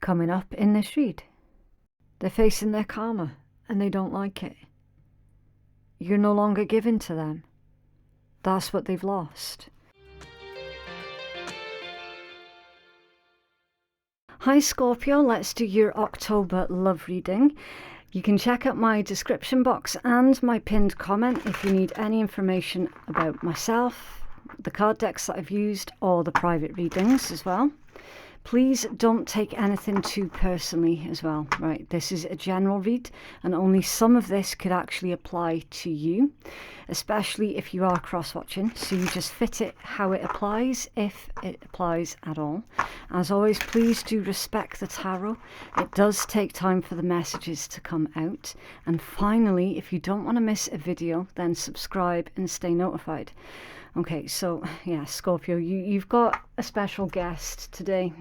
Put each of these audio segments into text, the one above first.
coming up in this read. They're facing their karma and they don't like it. You're no longer given to them. That's what they've lost. Hi Scorpio, let's do your October love reading. You can check out my description box and my pinned comment if you need any information about myself, the card decks that I've used, or the private readings as well. Please don't take anything too personally as well, right? This is a general read and only some of this could actually apply to you, especially if you are cross-watching. So you just fit it how it applies, if it applies at all. As always, please do respect the tarot. It does take time for the messages to come out. And finally, if you don't want to miss a video, then subscribe and stay notified. Okay, so yeah, Scorpio, you've got a special guest today.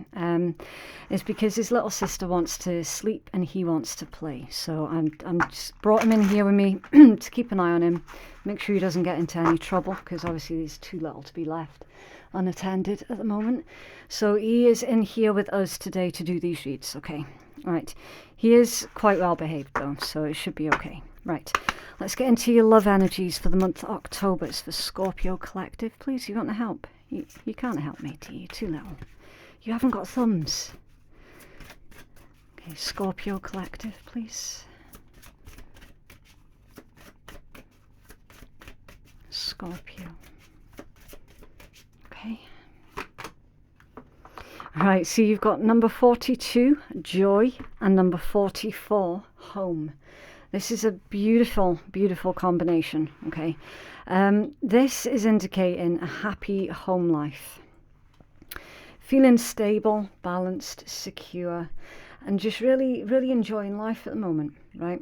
It's because his little sister wants to sleep and he wants to play. So I'm just brought him in here with me to keep an eye on him, make sure he doesn't get into any trouble, because obviously he's too little to be left unattended at the moment. So he is in here with us today to do these reads. Okay, all right. He is quite well behaved though, so it should be okay. Right, let's get into your love energies for the month of October. It's for Scorpio Collective. Please, you want to help? You can't help me, do you? You're too little. You haven't got thumbs. Okay, Scorpio Collective, please. Scorpio. Okay. Right, so you've got number 42, joy, and number 44, home. This is a beautiful, beautiful combination, okay? This is indicating a happy home life. Feeling stable, balanced, secure, and just really, really enjoying life at the moment, right?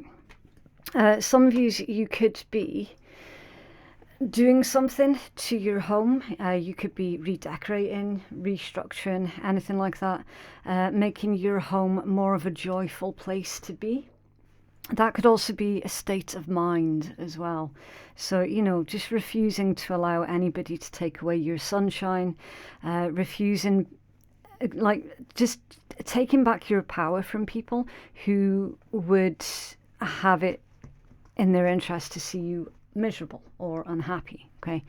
Some of you could be doing something to your home. You could be redecorating, restructuring, anything like that, making your home more of a joyful place to be. That could also be a state of mind as well. So, you know, just refusing to allow anybody to take away your sunshine, refusing, like, just taking back your power from people who would have it in their interest to see you miserable or unhappy. Okay,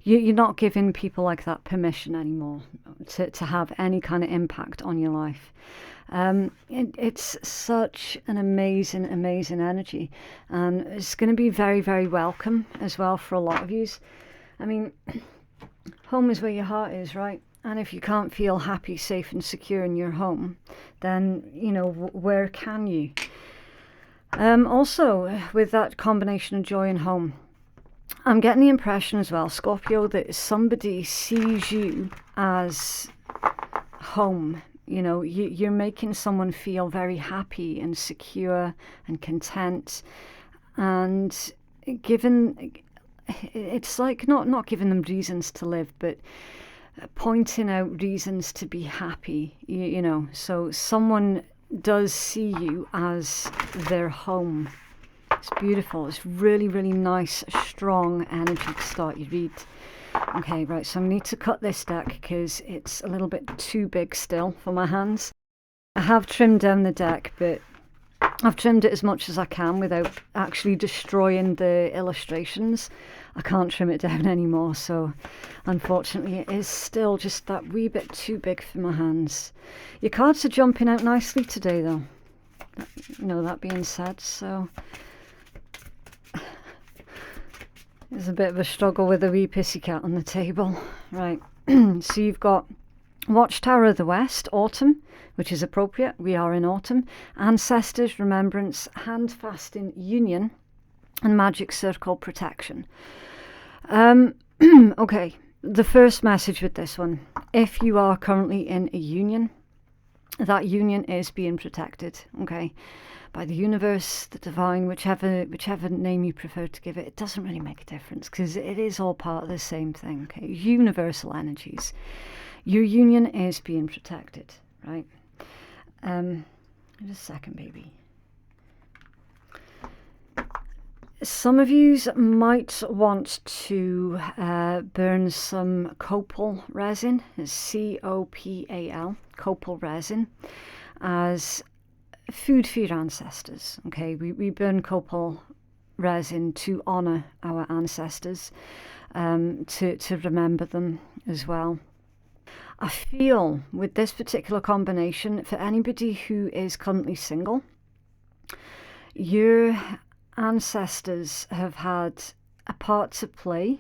you're not giving people like that permission anymore to have any kind of impact on your life. It's such an amazing energy, and it's going to be very, very welcome as well for a lot of you. I mean, home is where your heart is, right? And if you can't feel happy, safe and secure in your home, then, you know, where can you? Also, with that combination of joy and home, I'm getting the impression as well, Scorpio, that somebody sees you as home. You know, you're making someone feel very happy and secure and content, and it's like not giving them reasons to live, but pointing out reasons to be happy, you know. So someone does see you as their home. It's beautiful. It's really, really nice, strong energy to start your read. Okay, right, so I need to cut this deck because it's a little bit too big still for my hands. I have trimmed down the deck, but I've trimmed it as much as I can without actually destroying the illustrations. I can't trim it down anymore, so unfortunately it is still just that wee bit too big for my hands. Your cards are jumping out nicely today though, you know, that being said, so there's a bit of a struggle with a wee pussycat on the table. Right, so you've got Watchtower of the West, Autumn, which is appropriate. We are in autumn. Ancestors, Remembrance, Handfasting, Union, and Magic Circle, Protection. Okay, the first message with this one. If you are currently in a union, that union is being protected, okay, by the universe, the divine, whichever name you prefer to give it. It doesn't really make a difference because it is all part of the same thing, okay? Universal energies. Your union is being protected, right? Just a second, baby. Some of you might want to burn some copal resin. It's C-O-P-A-L, copal resin. as food for your ancestors. Okay, we burn copal resin to honor our ancestors, to remember them as well. I feel with this particular combination, for anybody who is currently single, your ancestors have had a part to play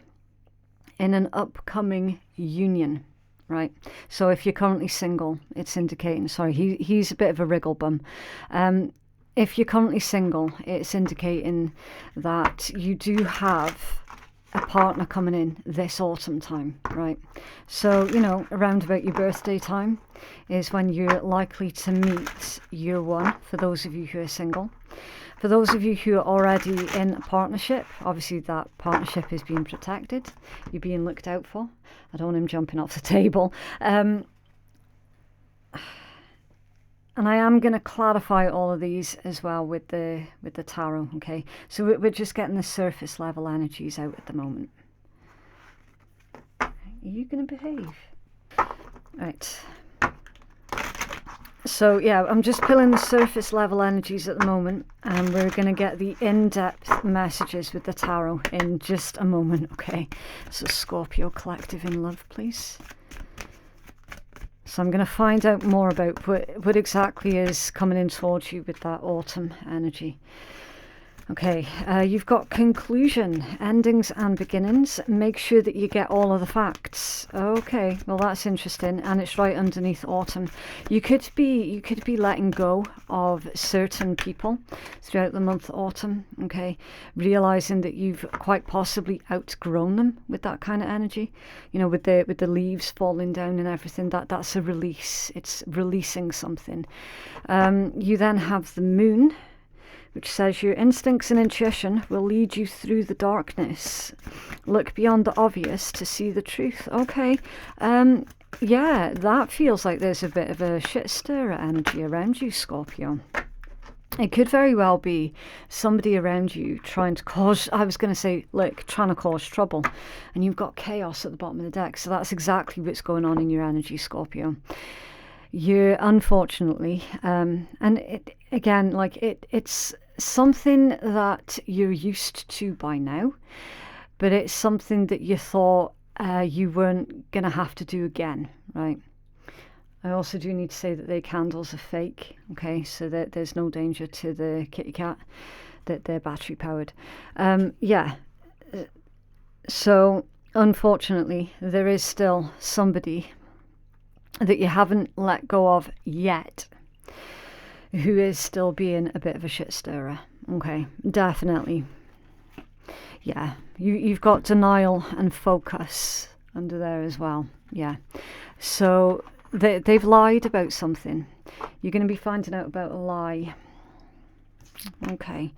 in an upcoming union, right? So if you're currently single, it's indicating, sorry, he's a bit of a wriggle bum. If you're currently single, it's indicating that you do have a partner coming in this autumn time, right? So, you know, around about your birthday time is when you're likely to meet your one, for those of you who are single. For those of you who are already in a partnership, obviously that partnership is being protected. You're being looked out for. I don't want him jumping off the table. And I am going to clarify all of these as well with the tarot, okay? So we're just getting the surface level energies out at the moment. Are you going to behave? Right. So yeah, I'm just pulling the surface level energies at the moment, and we're going to get the in-depth messages with the tarot in just a moment, okay? So Scorpio collective in love, please. So I'm going to find out more about what exactly is coming in towards you with that autumn energy. Okay, you've got conclusion, endings and beginnings. Make sure that you get all of the facts. Okay, well that's interesting, and it's right underneath autumn. You could be letting go of certain people throughout the month autumn. Okay, realizing that you've quite possibly outgrown them with that kind of energy. You know, with the leaves falling down and everything. That's a release. It's releasing something. You then have the moon, which says your instincts and intuition will lead you through the darkness. Look beyond the obvious to see the truth. Okay, yeah, that feels like there's a bit of a shit stirrer energy around you, Scorpio. It could very well be somebody around you trying to cause, I was going to say, look, trying to cause trouble. And you've got chaos at the bottom of the deck. So that's exactly what's going on in your energy, Scorpio. You're unfortunately, and it, again, like it's something that you're used to by now, but it's something that you thought you weren't going to have to do again, right? I also do need to say that the candles are fake, okay, so that there's no danger to the kitty cat, that they're battery powered. Yeah, so unfortunately there is still somebody that you haven't let go of yet who is still being a bit of a shit stirrer. Okay, definitely. Yeah, you've got denial and focus under there as well. Yeah, so they've lied about something. You're going to be finding out about a lie. Okay,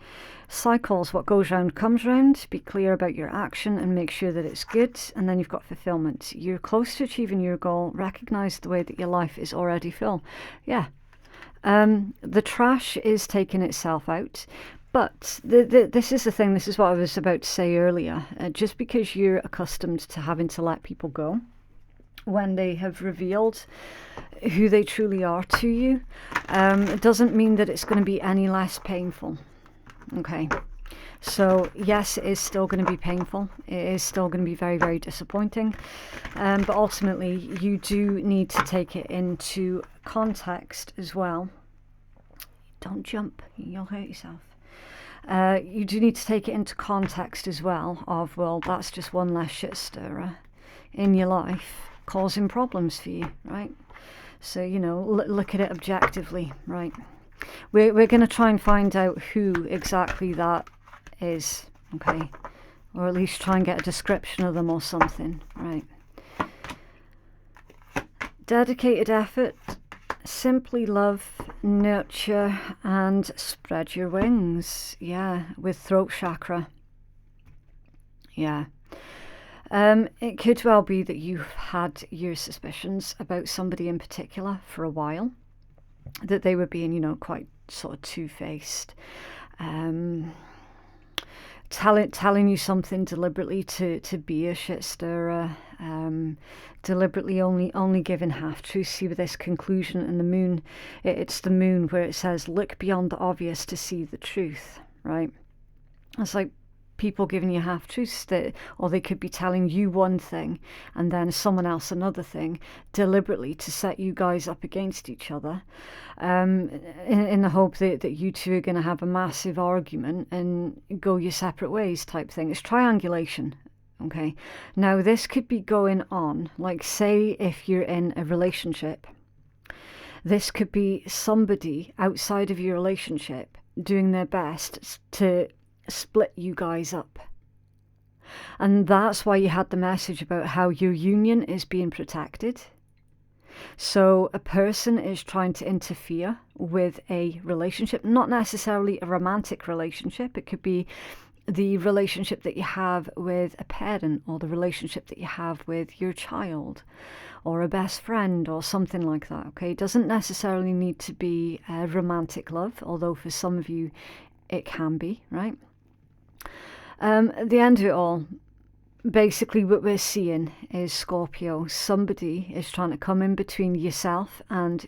cycles, what goes round comes round. Be clear about your action and make sure that it's good. And then you've got fulfillment. You're close to achieving your goal. Recognize the way that your life is already full. Yeah, the trash is taking itself out. But this is the thing, this is what I was about to say earlier. Just because you're accustomed to having to let people go when they have revealed who they truly are to you, it doesn't mean that it's going to be any less painful. Okay, so yes, it is still going to be painful. It is still going to be very, very disappointing. But ultimately, you do need to take it into context as well. Don't jump, you'll hurt yourself. You do need to take it into context as well of, well, that's just one less shit stirrer in your life causing problems for you, right? So, you know, look at it objectively, right? We're going to try and find out who exactly that is, okay? Or at least try and get a description of them or something, right? Dedicated effort, simply love, nurture, and spread your wings. Yeah, with throat chakra. Yeah. It could well be that you've had your suspicions about somebody in particular for a while, that they were being, you know, quite sort of two-faced. telling you something deliberately to be a shit stirrer, deliberately only giving half truths. See with this conclusion and the moon, it's the moon where it says look beyond the obvious to see the truth, right? It's like people giving you half truths, that, or they could be telling you one thing and then someone else another thing, deliberately to set you guys up against each other, in the hope that you two are going to have a massive argument and go your separate ways type thing. It's triangulation. Okay, now this could be going on, like say if you're in a relationship, this could be somebody outside of your relationship doing their best to split you guys up. And that's why you had the message about how your union is being protected. So a person is trying to interfere with a relationship, not necessarily a romantic relationship. It could be the relationship that you have with a parent, or the relationship that you have with your child, or a best friend, or something like that. Okay, it doesn't necessarily need to be a romantic love, although for some of you it can be, right? At the end of it all, basically what we're seeing is Scorpio, somebody is trying to come in between yourself and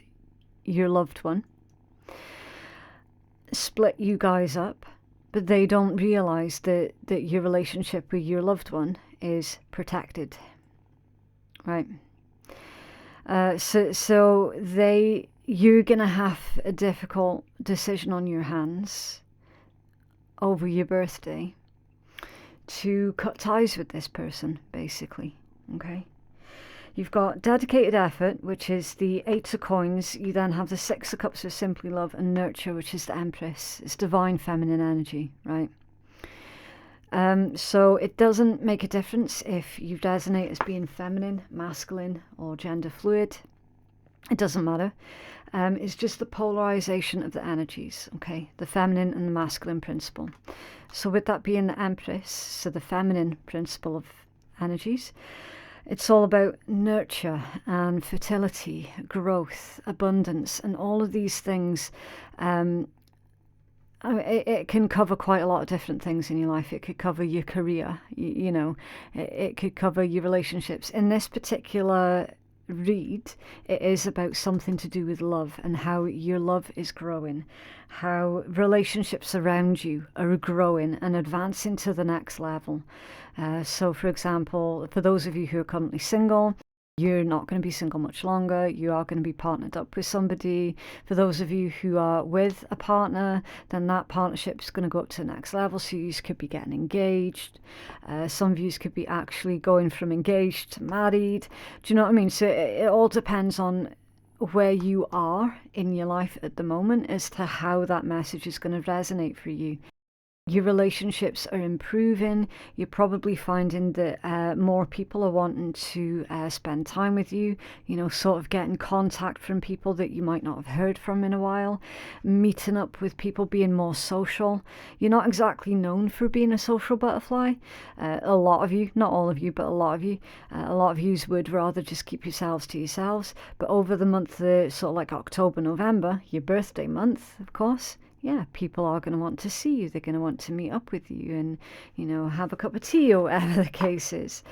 your loved one, split you guys up, but they don't realize that your relationship with your loved one is protected, right? So you're gonna have a difficult decision on your hands over your birthday to cut ties with this person, basically. Okay, you've got dedicated effort, which is the 8 of coins. You then have the 6 of cups, with simply love, and nurture, which is the Empress. It's divine feminine energy, right? So it doesn't make a difference if you designate as being feminine, masculine, or gender fluid. It doesn't matter. It's just the polarization of the energies, okay? The feminine and the masculine principle. So with that being the Empress, so the feminine principle of energies, it's all about nurture and fertility, growth, abundance, and all of these things. It can cover quite a lot of different things in your life. It could cover your career, you know, it could cover your relationships. In this particular read, it is about something to do with love and how your love is growing, how relationships around you are growing and advancing to the next level. So for example, for those of you who are currently single, you're not going to be single much longer. You are going to be partnered up with somebody. For those of you who are with a partner, then that partnership is going to go up to the next level. So you could be getting engaged. Some of you could be actually going from engaged to married. Do you know what I mean? So it all depends on where you are in your life at the moment as to how that message is going to resonate for you. Your relationships are improving. You're probably finding that more people are wanting to spend time with you, you know, sort of getting contact from people that you might not have heard from in a while, meeting up with people, being more social. You're not exactly known for being a social butterfly. A lot of you, not all of you, but a lot of you would rather just keep yourselves to yourselves. But over the month, sort of like October, November, your birthday month, of course, yeah, people are going to want to see you. They're going to want to meet up with you and, you know, have a cup of tea or whatever the case is.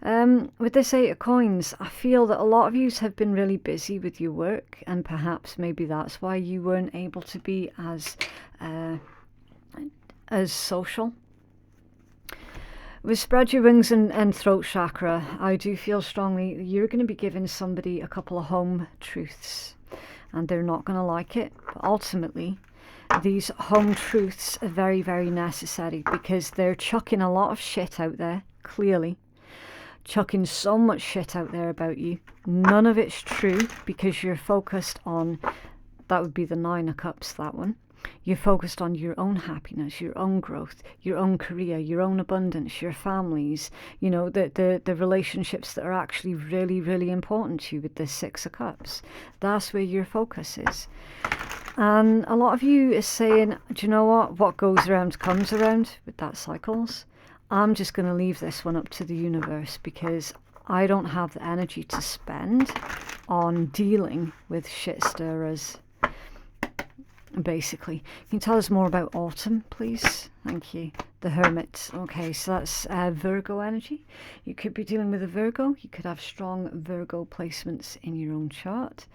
With this 8 of coins, I feel that a lot of you have been really busy with your work, and perhaps maybe that's why you weren't able to be as social. With spread your wings and throat chakra, I do feel strongly you're going to be giving somebody a couple of home truths, and they're not going to like it, but ultimately these home truths are very, very necessary, because they're chucking a lot of shit out there, clearly. Chucking so much shit out there about you. None of it's true, because you're focused on, that would be the 9 of cups, that one. You're focused on your own happiness, your own growth, your own career, your own abundance, your families, you know, the relationships that are actually really, really important to you with the 6 of cups. That's where your focus is. And a lot of you is saying, do you know what goes around comes around with that cycles. I'm just going to leave this one up to the universe, because I don't have the energy to spend on dealing with shit stirrers, basically. Can you tell us more about autumn, please? Thank you. the Hermit. Okay, so that's Virgo energy. You could be dealing with a Virgo. You could have strong Virgo placements in your own chart.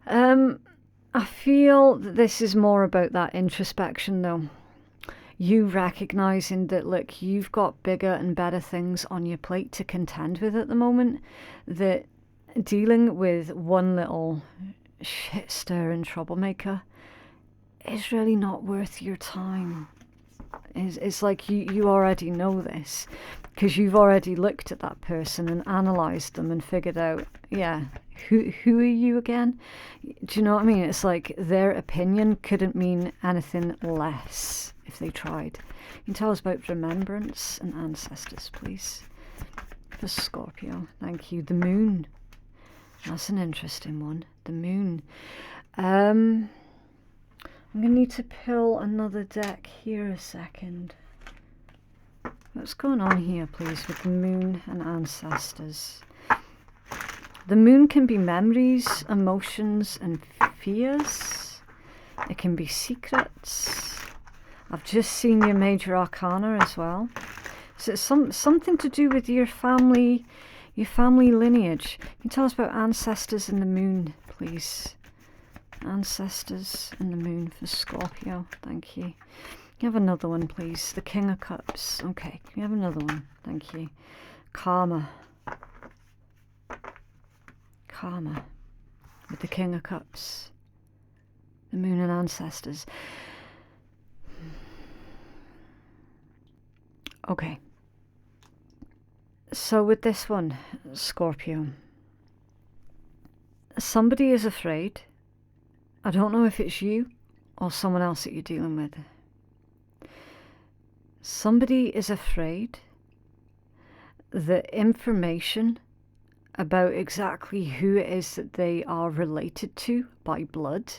I feel that this is more about that introspection, though. You recognizing that, look, you've got bigger and better things on your plate to contend with at the moment, that dealing with one little shit stirring troublemaker is really not worth your time. It's like you already know this, because you've already looked at that person and analysed them and figured out, yeah, who are you again? Do you know what I mean? It's like their opinion couldn't mean anything less if they tried. You can tell us about remembrance and ancestors, please. For Scorpio, thank you. The moon. That's an interesting one. The moon. I'm going to need to pull another deck here a second. What's going on here, please, with the moon and ancestors? The moon can be memories, emotions, and fears. It can be secrets. I've just seen your major arcana as well. So it's something to do with your family lineage. Can you tell us about ancestors and the moon, please? Ancestors and the moon for Scorpio. Thank you. Can you have another one, please? The King of Cups. Okay, can you have another one? Thank you. Karma. Karma. With the King of Cups. The moon and ancestors. Okay. So with this one, Scorpio. Somebody is afraid. I don't know if it's you or someone else that you're dealing with. Somebody is afraid that information about exactly who it is that they are related to by blood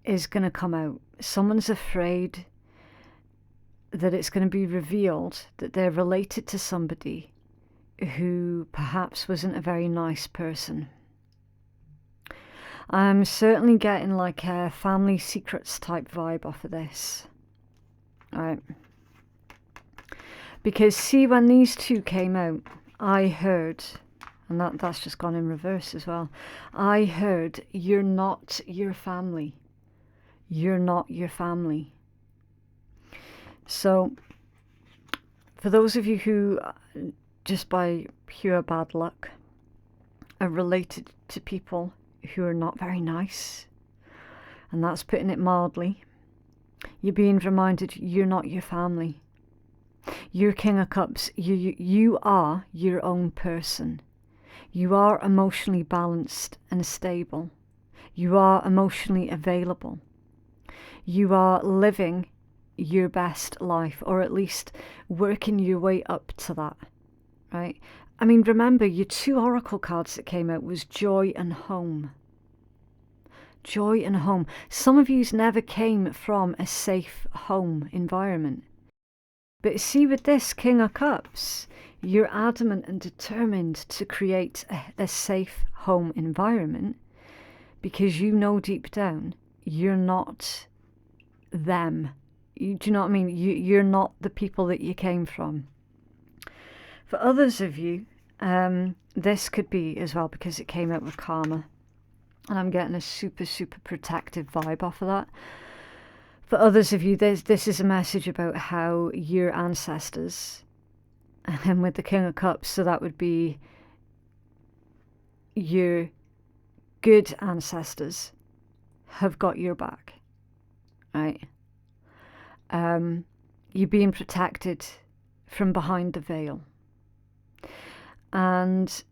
is going to come out. Someone's afraid that it's going to be revealed that they're related to somebody who perhaps wasn't a very nice person. I'm certainly getting like a family secrets type vibe off of this. Alright. Because see, when these two came out, I heard, and that's just gone in reverse as well, I heard, you're not your family. You're not your family. So, for those of you who, just by pure bad luck, are related to people who are not very nice, and that's putting it mildly, you're being reminded you're not your family. You're King of Cups. You are your own person. You are emotionally balanced and stable. You are emotionally available. You are living your best life, or at least working your way up to that, right? I mean, remember, your two oracle cards that came out was joy and home. Joy and home. Some of yous never came from a safe home environment. But see, with this King of Cups, you're adamant and determined to create a safe home environment, because you know deep down you're not them. Do you know what I mean? You're not the people that you came from. For others of you, this could be as well, because it came out with karma. And I'm getting a super, super protective vibe off of that. For others of you, this is a message about how your ancestors, and with the King of Cups, so that would be your good ancestors, have got your back, right? You're being protected from behind the veil. And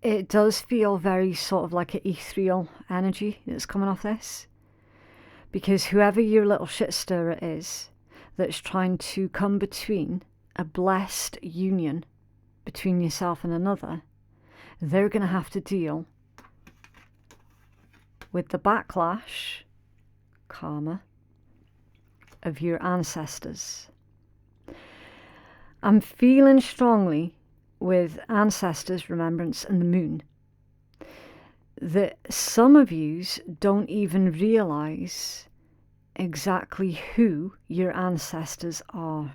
it does feel very sort of like an ethereal energy that's coming off this. Because whoever your little shit stirrer is that's trying to come between a blessed union between yourself and another, they're going to have to deal with the backlash, karma, of your ancestors. I'm feeling strongly with ancestors, remembrance, and the moon, that some of yous don't even realise exactly who your ancestors are.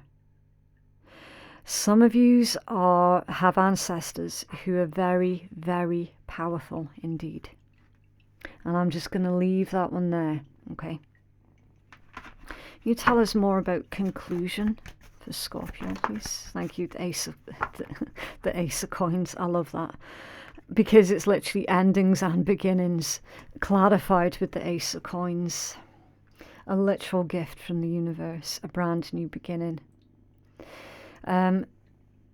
Some of you have ancestors who are very, very powerful indeed. And I'm just going to leave that one there, okay? You tell us more about conclusion for Scorpio, please. Thank you, the Ace of Coins. I love that. Because it's literally endings and beginnings clarified with the Ace of Coins. A literal gift from the universe, a brand new beginning.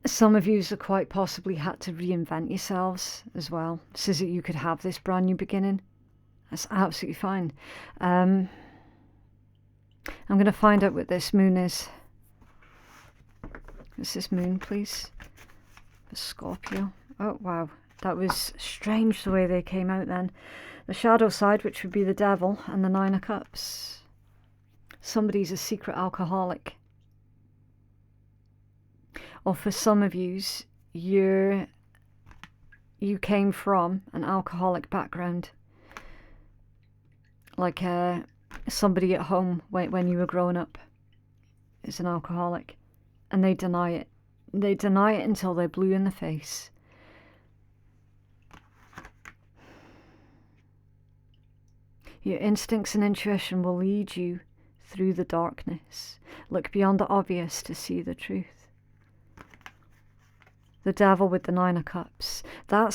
Some of you have quite possibly had to reinvent yourselves as well, so that you could have this brand new beginning. That's absolutely fine. I'm going to find out what this moon is. What's this moon, please? For Scorpio. Oh, wow. That was strange the way they came out then. The shadow side, which would be the devil, and the Nine of Cups. Somebody's a secret alcoholic. Or for some of you came from an alcoholic background. Like somebody at home when you were growing up is an alcoholic. And they deny it. They deny it until they're blue in the face. Your instincts and intuition will lead you through the darkness. Look beyond the obvious to see the truth. The devil with the Nine of Cups. That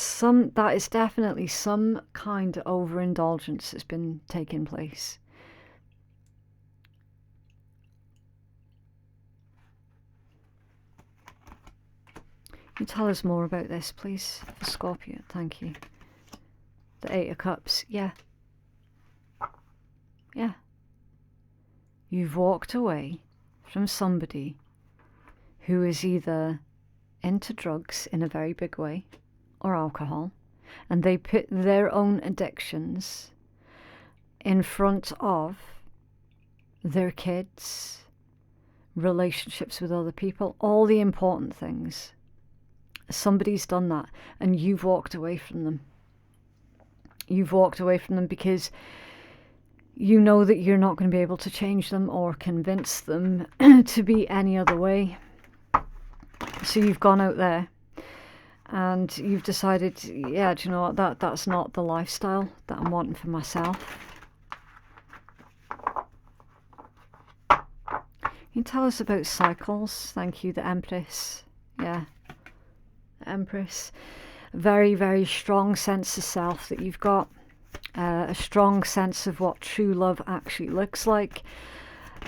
is definitely some kind of overindulgence that's been taking place. Can you tell us more about this, please, for Scorpio? Thank you. The Eight of Cups. Yeah. Yeah. You've walked away from somebody who is either into drugs in a very big way or alcohol, and they put their own addictions in front of their kids, relationships with other people, all the important things. Somebody's done that, and you've walked away from them. You've walked away from them because you know that you're not going to be able to change them or convince them to be any other way. So you've gone out there and you've decided, yeah, do you know what, that's not the lifestyle that I'm wanting for myself. Can you tell us about cycles? Thank you, the Empress. Yeah, the Empress. Very, very strong sense of self that you've got. A strong sense of what true love actually looks like.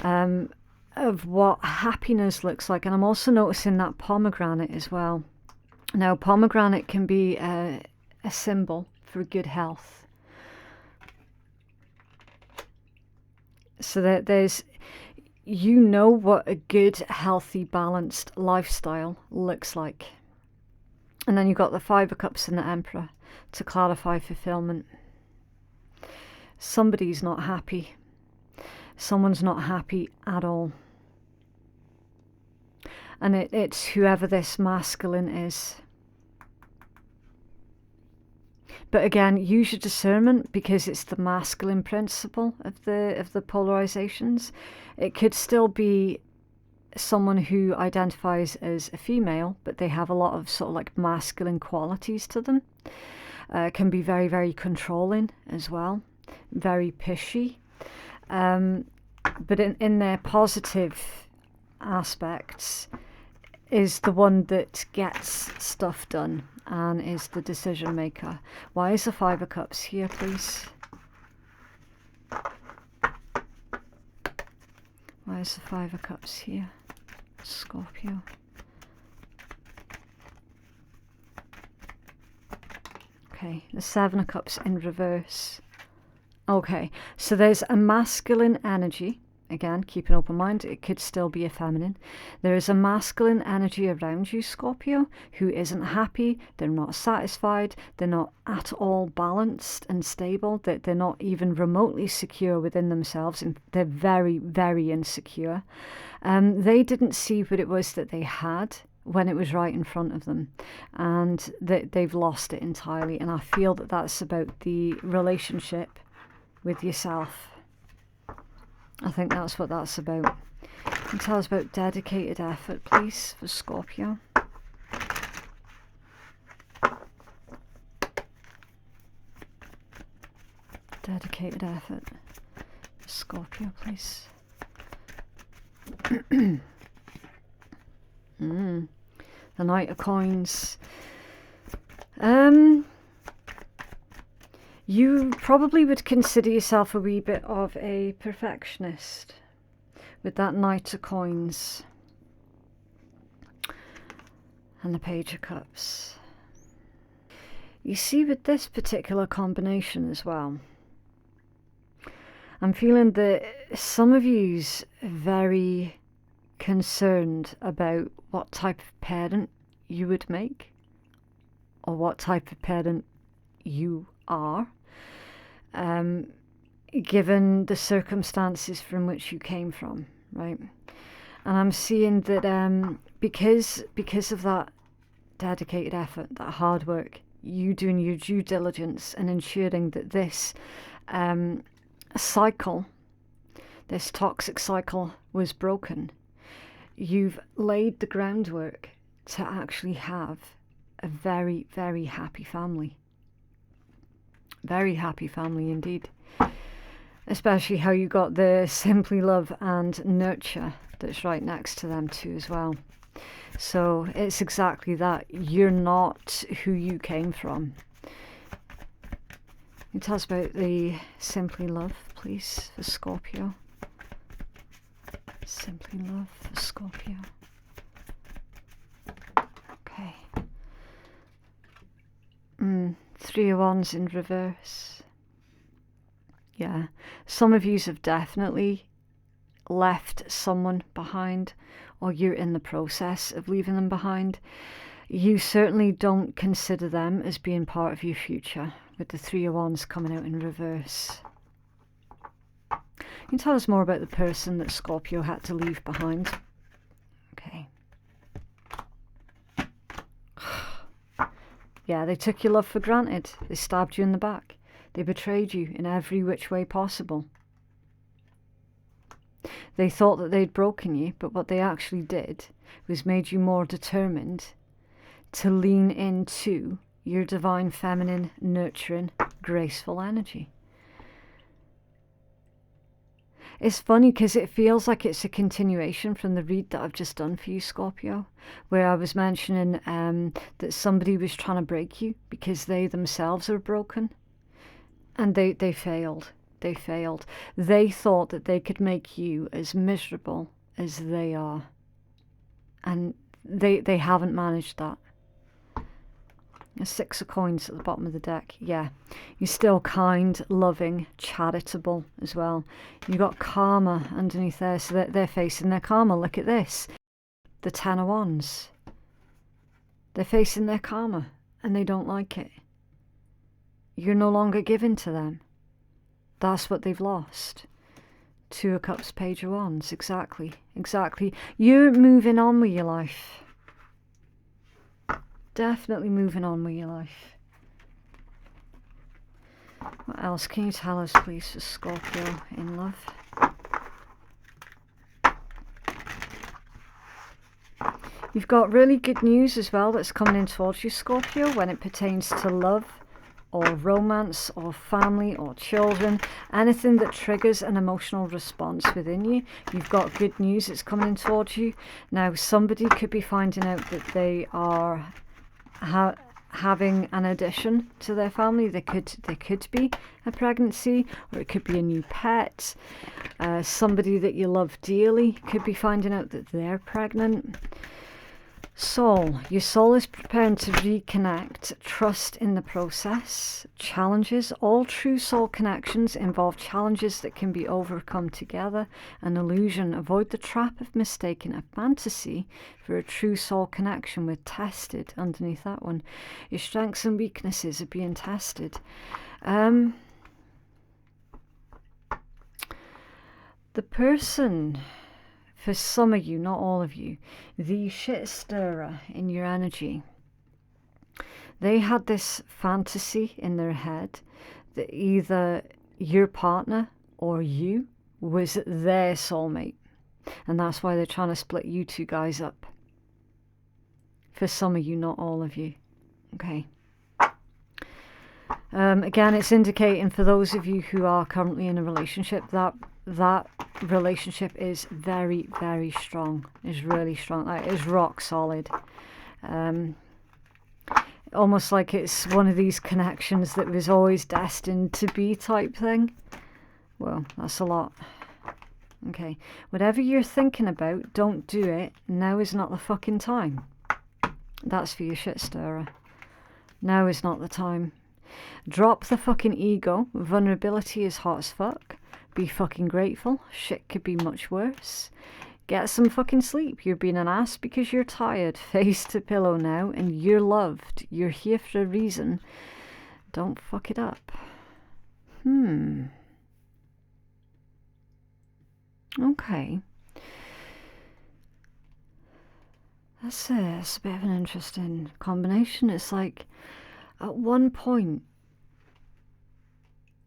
Of what happiness looks like. And I'm also noticing that pomegranate as well. Now, pomegranate can be a symbol for good health. So that there's, you know what a good, healthy, balanced lifestyle looks like. And then you've got the Five of Cups and the Emperor to clarify fulfillment. Somebody's not happy. Someone's not happy at all. And it's whoever this masculine is. But again, use your discernment, because it's the masculine principle of the polarizations. It could still be someone who identifies as a female, but they have a lot of sort of like masculine qualities to them. Can be very, very controlling as well. Very pushy. But in their positive aspects is the one that gets stuff done and is the decision maker. Why is the Five of Cups here, please? Why is the Five of Cups here? Scorpio. Okay, the Seven of Cups in reverse. Okay, so there's a masculine energy. Again, keep an open mind. It could still be a feminine. There is a masculine energy around you, Scorpio, who isn't happy. They're not satisfied. They're not at all balanced and stable. They're not even remotely secure within themselves. And they're very, very insecure. They didn't see what it was that they had when it was right in front of them. And they've lost it entirely. And I feel that that's about the relationship with yourself. I think that's what that's about. Can you tell us about dedicated effort, please, for Scorpio? Dedicated effort for Scorpio, please. The Knight of Coins. You probably would consider yourself a wee bit of a perfectionist with that Knight of Coins and the Page of Cups. You see, with this particular combination as well, I'm feeling that some of you's very concerned about what type of parent you would make, or what type of parent you are, given the circumstances from which you came from, right? And I'm seeing that because of that dedicated effort, that hard work, you doing your due diligence and ensuring that this cycle, this toxic cycle, was broken, you've laid the groundwork to actually have a very, very happy family. Very happy family indeed. Especially how you got the simply love and nurture that's right next to them too as well. So it's exactly that. You're not who you came from. Can you tell us about the simply love, please, for Scorpio? Simply love for Scorpio. Okay. 3 of Wands in reverse. Yeah. Some of you have definitely left someone behind, or you're in the process of leaving them behind. You certainly don't consider them as being part of your future, with the 3 of Wands coming out in reverse. Can you tell us more about the person that Scorpio had to leave behind? Okay. Yeah, they took your love for granted. They stabbed you in the back. They betrayed you in every which way possible. They thought that they'd broken you, but what they actually did was made you more determined to lean into your divine feminine, nurturing, graceful energy. It's funny because it feels like it's a continuation from the read that I've just done for you, Scorpio, where I was mentioning that somebody was trying to break you because they themselves are broken. And they failed. They failed. They thought that they could make you as miserable as they are. And they haven't managed that. A 6 of Coins at the bottom of the deck. Yeah. You're still kind, loving, charitable as well. You've got karma underneath there. So they're facing their karma. Look at this. The 10 of Wands. They're facing their karma and they don't like it. You're no longer given to them. That's what they've lost. 2 of Cups, Page of Wands. Exactly. Exactly. You're moving on with your life. Definitely moving on with your life. What else can you tell us, please, for Scorpio in love? You've got really good news as well that's coming in towards you, Scorpio, when it pertains to love, or romance, or family, or children, anything that triggers an emotional response within you. You've got good news that's coming in towards you. Now, somebody could be finding out that they are having an addition to their family. They could be a pregnancy, or it could be a new pet. Somebody that you love dearly could be finding out that they're pregnant. Soul, your soul is preparing to reconnect, trust in the process, challenges. All true soul connections involve challenges that can be overcome together. An illusion, avoid the trap of mistaking a fantasy for a true soul connection. We're tested underneath that one. Your strengths and weaknesses are being tested. The person, for some of you, not all of you, the shit stirrer in your energy, they had this fantasy in their head that either your partner or you was their soulmate. And that's why they're trying to split you two guys up. For some of you, not all of you. Okay. Again, it's indicating for those of you who are currently in a relationship that that relationship is very, very strong. Is really strong. Like, it's rock solid. Almost like it's one of these connections that was always destined to be type thing. Well, that's a lot. Okay. Whatever you're thinking about, don't do it. Now is not the fucking time. That's for your shit stirrer. Now is not the time. Drop the fucking ego. Vulnerability is hot as fuck. Be fucking grateful. Shit could be much worse. Get some fucking sleep. You're being an ass because you're tired. Face to pillow now, and you're loved. You're here for a reason. Don't fuck it up. Okay. That's a bit of an interesting combination. It's like, at one point,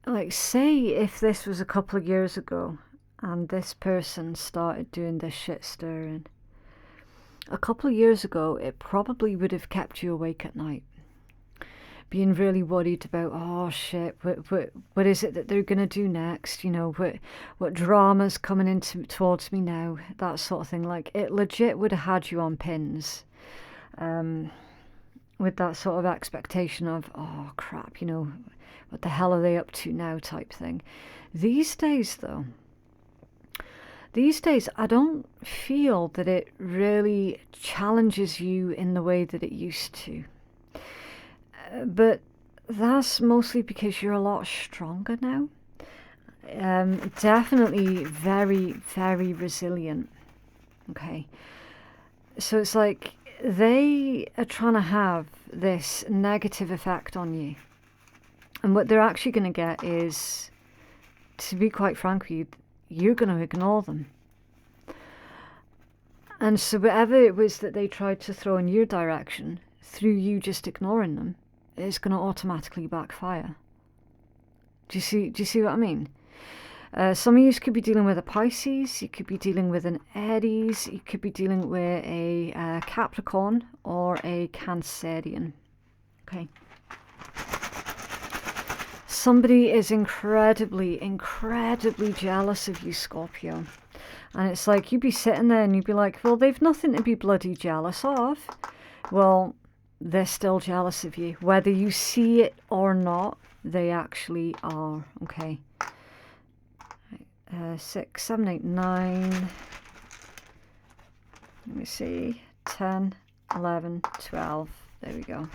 like, say if this was a couple of years ago and this person started doing this shit stirring, a couple of years ago it probably would have kept you awake at night, being really worried about, oh shit, what is it that they're gonna do next, you know, what drama's coming into towards me now, that sort of thing. Like, it legit would have had you on pins, with that sort of expectation of, oh crap, you know, what the hell are they up to now type thing. These days though, I don't feel that it really challenges you in the way that it used to. But that's mostly because you're a lot stronger now. Definitely very, very resilient. Okay. So it's like they are trying to have this negative effect on you. And what they're actually going to get is, to be quite frank with you, you're going to ignore them. And so whatever it was that they tried to throw in your direction, through you just ignoring them, is going to automatically backfire. Do you see what I mean? Some of you could be dealing with a Pisces, you could be dealing with an Aries, you could be dealing with a Capricorn or a Cancerian. Okay. Somebody is incredibly, incredibly jealous of you, Scorpio. And it's like, you'd be sitting there and you'd be like, well, they've nothing to be bloody jealous of. Well, they're still jealous of you. Whether you see it or not, they actually are. Okay. 6, 7, 8, 9. Let me see. 10, 11, 12. There we go.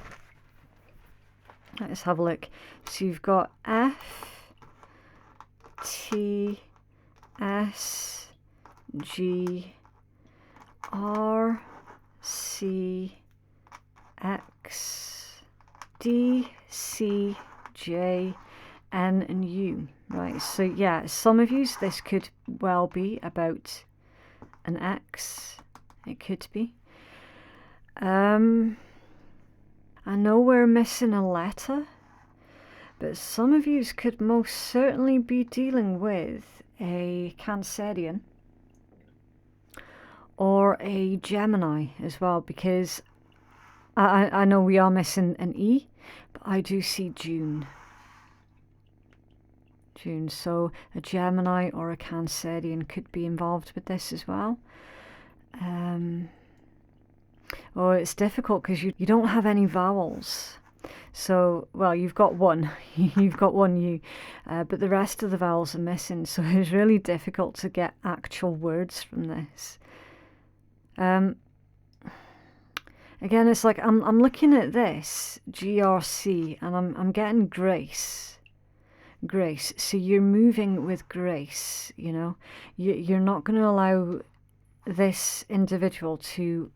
Let's have a look. So you've got F, T, S, G, R, C, X, D, C, J, N, and U. Right, so yeah, some of you, this could well be about an X. It could be. I know we're missing a letter, but some of you could most certainly be dealing with a Cancerian or a Gemini as well, because I know we are missing an E, but I do see June. So a Gemini or a Cancerian could be involved with this as well. Oh, it's difficult because you don't have any vowels. So, well, you've got one. You've got one U, but the rest of the vowels are missing. So it's really difficult to get actual words from this. Again, it's like I'm looking at this GRC and I'm getting grace. So you're moving with grace, you know. You're not going to allow this individual to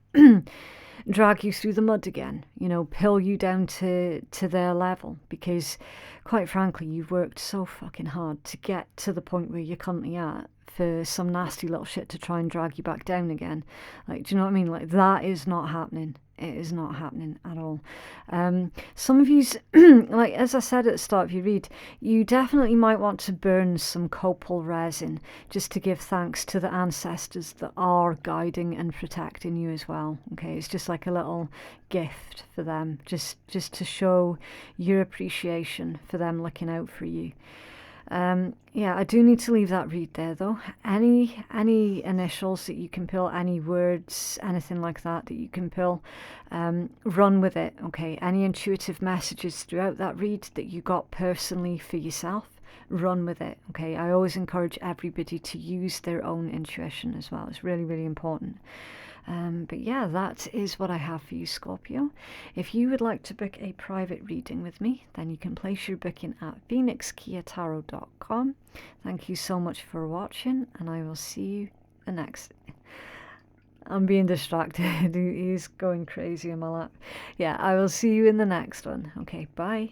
drag you through the mud again, you know, pull you down to their level, because quite frankly you've worked so fucking hard to get to the point where you're currently at, for some nasty little shit to try and drag you back down again. Like, do you know what I mean? Like, that is not happening. It is not happening at all. Some of you, like as I said at the start of your read, you definitely might want to burn some copal resin just to give thanks to the ancestors that are guiding and protecting you as well. Okay, it's just like a little gift for them, just to show your appreciation for them looking out for you. Yeah, I do need to leave that read there though. Any initials that you can pull, any words, anything like that you can pull, run with it. Okay, any intuitive messages throughout that read that you got personally for yourself, run with it. Okay, I always encourage everybody to use their own intuition as well. It's really, really important. But yeah, that is what I have for you, Scorpio. If you would like to book a private reading with me, then you can place your booking at phoenixkeiatarot.com. Thank you so much for watching, and I will see you the next. I'm being distracted. He's going crazy in my lap. Yeah, I will see you in the next one. Okay, bye.